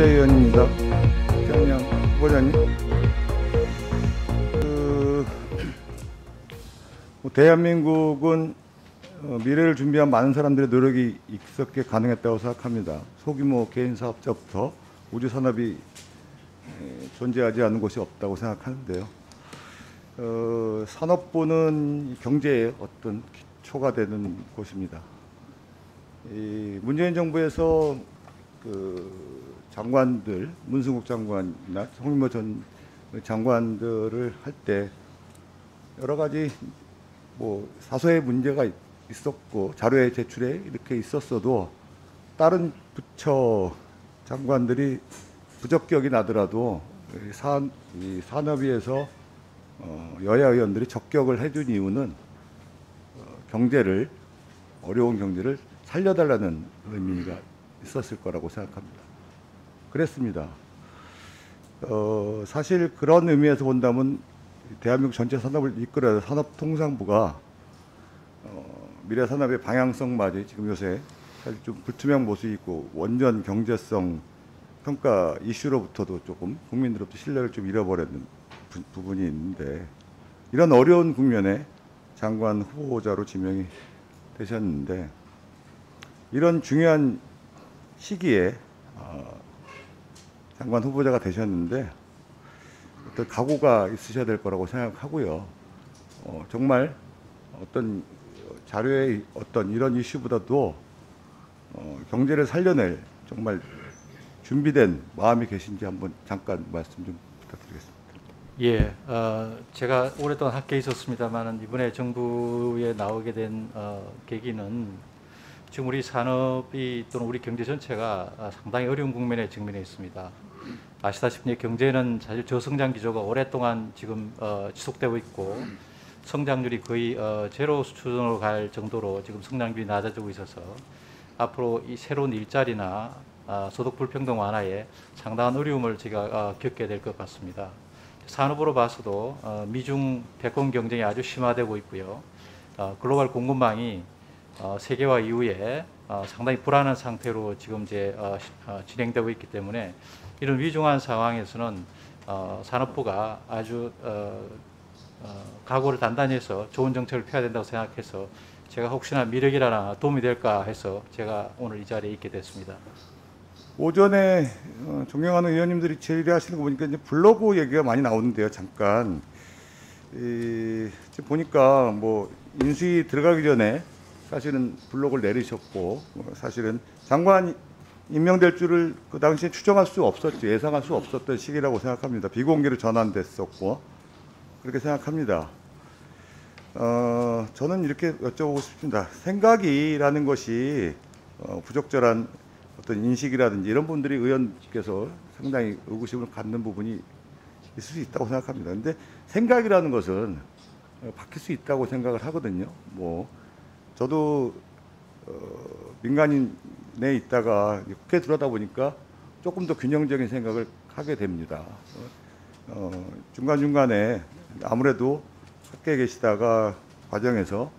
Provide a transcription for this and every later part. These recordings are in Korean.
경제위원입니다. 그냥 후보자님. 대한민국은 미래를 준비한 많은 사람들의 노력이 있었기에 가능했다고 생각합니다. 소규모 개인 사업자부터 우주 산업이 존재하지 않는 곳이 없다고 생각하는데요. 산업부는 경제의 어떤 기초가 되는 곳입니다. 문재인 정부에서 장관들, 문승국 장관이나 홍인모 전 장관들을 할 때 여러 가지 사소의 문제가 있었고 자료의 제출에 이렇게 있었어도 다른 부처 장관들이 부적격이 나더라도 이 산업위에서 여야 의원들이 적격을 해준 이유는 어려운 경제를 살려달라는 의미가 있었을 거라고 생각합니다. 그랬습니다. 사실 그런 의미에서 본다면 대한민국 전체 산업을 이끌어야 할 산업통상부가 미래 산업의 방향성마저 지금 요새 사실 좀 불투명 모습이 있고 원전 경제성 평가 이슈로부터도 조금 국민들로부터 신뢰를 좀 잃어버리는 부분이 있는데, 이런 어려운 국면에 장관 후보자로 지명이 되셨는데, 이런 중요한 시기에 장관 후보자가 되셨는데 어떤 각오가 있으셔야 될 거라고 생각하고요. 정말 어떤 자료의 어떤 이런 이슈보다도 경제를 살려낼 정말 준비된 마음이 계신지 한번 잠깐 말씀 좀 부탁드리겠습니다. 예, 제가 오랫동안 학계에 있었습니다만 이번에 정부에 나오게 된 계기는 지금 우리 산업이 또는 우리 경제 전체가 상당히 어려운 국면에 직면해 있습니다. 아시다시피 경제는 사실 저성장 기조가 오랫동안 지금 지속되고 있고 성장률이 거의 제로 수준으로 갈 정도로 지금 성장률이 낮아지고 있어서 앞으로 이 새로운 일자리나 소득 불평등 완화에 상당한 어려움을 제가 겪게 될 것 같습니다. 산업으로 봐서도 미중 대권 경쟁이 아주 심화되고 있고요. 글로벌 공급망이 세계화 이후에 상당히 불안한 상태로 지금 진행되고 있기 때문에 이런 위중한 상황에서는 산업부가 아주 각오를 단단히 해서 좋은 정책을 펴야 된다고 생각해서 제가 혹시나 미력이라나 도움이 될까 해서 제가 오늘 이 자리에 있게 됐습니다. 오전에 존경하는 의원님들이 질의하시는 거 보니까 이제 블로그 얘기가 많이 나오는데요. 잠깐 지금 보니까 인수위 들어가기 전에 사실은 블로그를 내리셨고 사실은 장관 임명될 줄을 그 당시에 추정할 수 없었죠. 예상할 수 없었던 시기라고 생각합니다. 비공개로 전환됐었고 그렇게 생각합니다. 저는 이렇게 여쭤보고 싶습니다. 생각이라는 것이 부적절한 어떤 인식이라든지 이런 분들이 의원께서 상당히 의구심을 갖는 부분이 있을 수 있다고 생각합니다. 그런데 생각이라는 것은 바뀔 수 있다고 생각을 하거든요. 저도 민간인에 있다가 국회에 들어오다 보니까 조금 더 균형적인 생각을 하게 됩니다. 중간중간에 아무래도 학계에 계시다가 과정에서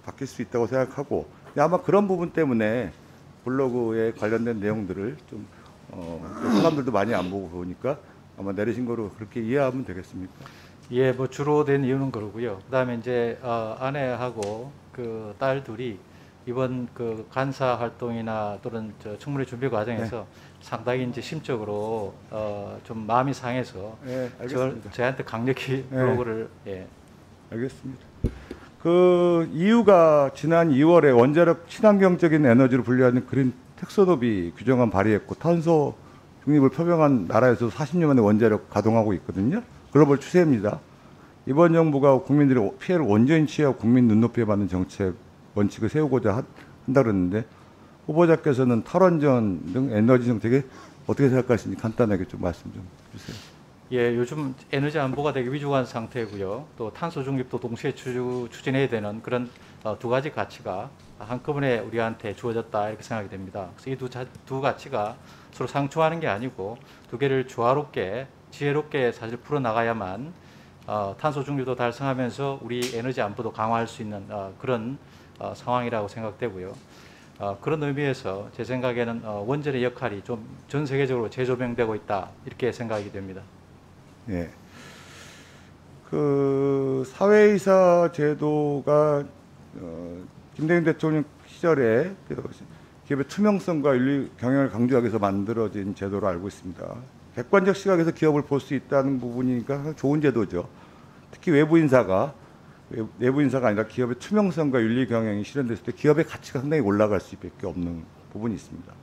바뀔 수 있다고 생각하고, 아마 그런 부분 때문에 블로그에 관련된 내용들을 좀 사람들도 많이 안 보고 보니까 아마 내리신 거로 그렇게 이해하면 되겠습니까? 예, 주로 된 이유는 그러고요. 그다음에 이제 아내하고 그 딸 둘이 이번 간사 활동이나 또는 청문회 준비 과정에서 상당히 이제 심적으로 좀 마음이 상해서 저한테 강력히 블로그를 알겠습니다. 그 이유가 지난 2월에 원자력 친환경적인 에너지로 분류하는 그린 텍소노미 규정안 발의했고 탄소 중립을 표명한 나라에서 40년 만에 원자력 가동하고 있거든요. 글로벌 추세입니다. 이번 정부가 국민들의 피해를 온전히 취하고 국민 눈높이에 맞는 정책 원칙을 세우고자 한다 그러는데, 후보자께서는 탈원전 등 에너지 정책에 어떻게 생각하시는지 간단하게 좀 말씀 좀 주세요. 예, 요즘 에너지 안보가 되게 위중한 상태고요. 또 탄소 중립도 동시에 추진해야 되는 그런 두 가지 가치가 한꺼번에 우리한테 주어졌다 이렇게 생각이 됩니다. 그래서 이 두 가치가 서로 상충하는 게 아니고 두 개를 조화롭게 지혜롭게 사실 풀어나가야만 탄소 중립도 달성하면서 우리 에너지 안보도 강화할 수 있는 그런 상황이라고 생각되고요. 그런 의미에서 제 생각에는 원전의 역할이 좀 전 세계적으로 재조명되고 있다 이렇게 생각이 됩니다. 예. 그 사회이사 제도가 김대중 대통령 시절에 기업의 투명성과 윤리 경영을 강조하기 위해서 만들어진 제도로 알고 있습니다. 객관적 시각에서 기업을 볼 수 있다는 부분이니까 좋은 제도죠. 특히 외부 인사가 아니라 기업의 투명성과 윤리 경영이 실현됐을 때 기업의 가치가 상당히 올라갈 수밖에 없는 부분이 있습니다.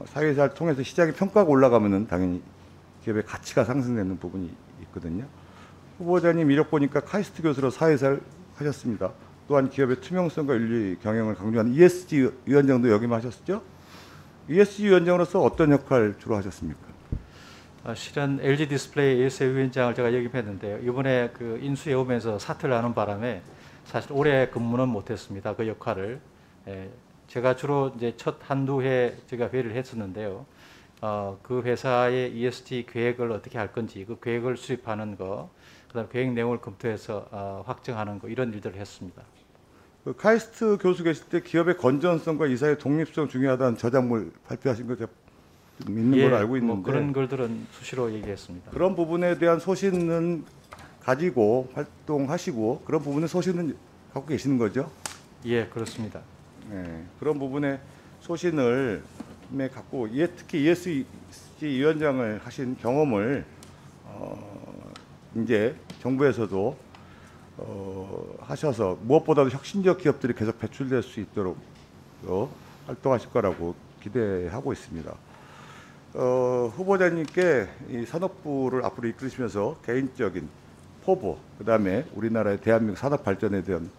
사회이사를 통해서 시장의 평가가 올라가면은 당연히 기업의 가치가 상승되는 부분이 있거든요. 후보자님 이력 보니까 카이스트 교수로 사회이사를 하셨습니다. 또한 기업의 투명성과 윤리 경영을 강조하는 ESG 위원장도 역임을 하셨죠? ESG 위원장으로서 어떤 역할 주로 하셨습니까? 실은 LG 디스플레이 ASA 위원장을 제가 역임했는데요. 이번에 그 인수에 오면서 사퇴를 하는 바람에 사실 올해 근무는 못했습니다. 그 역할을. 제가 주로 이제 첫 한두 해 제가 회의를 했었는데요. 그 회사의 ESG 계획을 어떻게 할 건지, 그 계획을 수립하는 거, 그다음 계획 내용을 검토해서 확정하는 거 이런 일들을 했습니다. 그 카이스트 교수 계실 때 기업의 건전성과 이사의 독립성 중요하다는 저작물 발표하신 거 제가 좀 있는 걸 알고 있는데 그런 글들은 수시로 얘기했습니다. 그런 부분에 대한 소신은 가지고 활동하시고 그런 부분의 소신은 갖고 계시는 거죠? 예, 그렇습니다. 네, 그런 부분의 소신을 갖고 특히 ESG 위원장을 하신 경험을 이제 정부에서도 하셔서 무엇보다도 혁신적 기업들이 계속 배출될 수 있도록 활동하실 거라고 기대하고 있습니다. 후보자님께 이 산업부를 앞으로 이끌으시면서 개인적인 포부, 그다음에 우리나라의 대한민국 산업 발전에 대한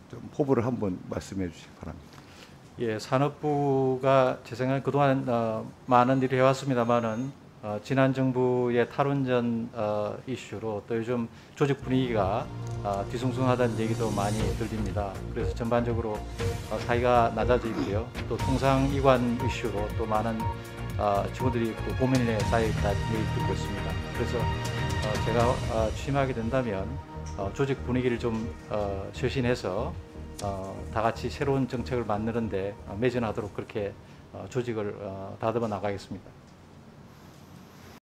좀 포부를 한번 말씀해 주시기 바랍니다. 예, 산업부가 제 생각에 그동안 많은 일을 해왔습니다만은 지난 정부의 탈원전 이슈로 또 요즘 조직 분위기가 뒤숭숭하다는 얘기도 많이 들립니다. 그래서 전반적으로 사이가 낮아져 있고요. 또 통상이관 이슈로 또 많은 직원들이 그 고민에 쌓여 있다는 얘기 듣고 있습니다. 그래서 제가 취임하게 된다면 조직 분위기를 좀 쇄신해서 다 같이 새로운 정책을 만드는데 매진하도록 그렇게 조직을 다듬어 나가겠습니다.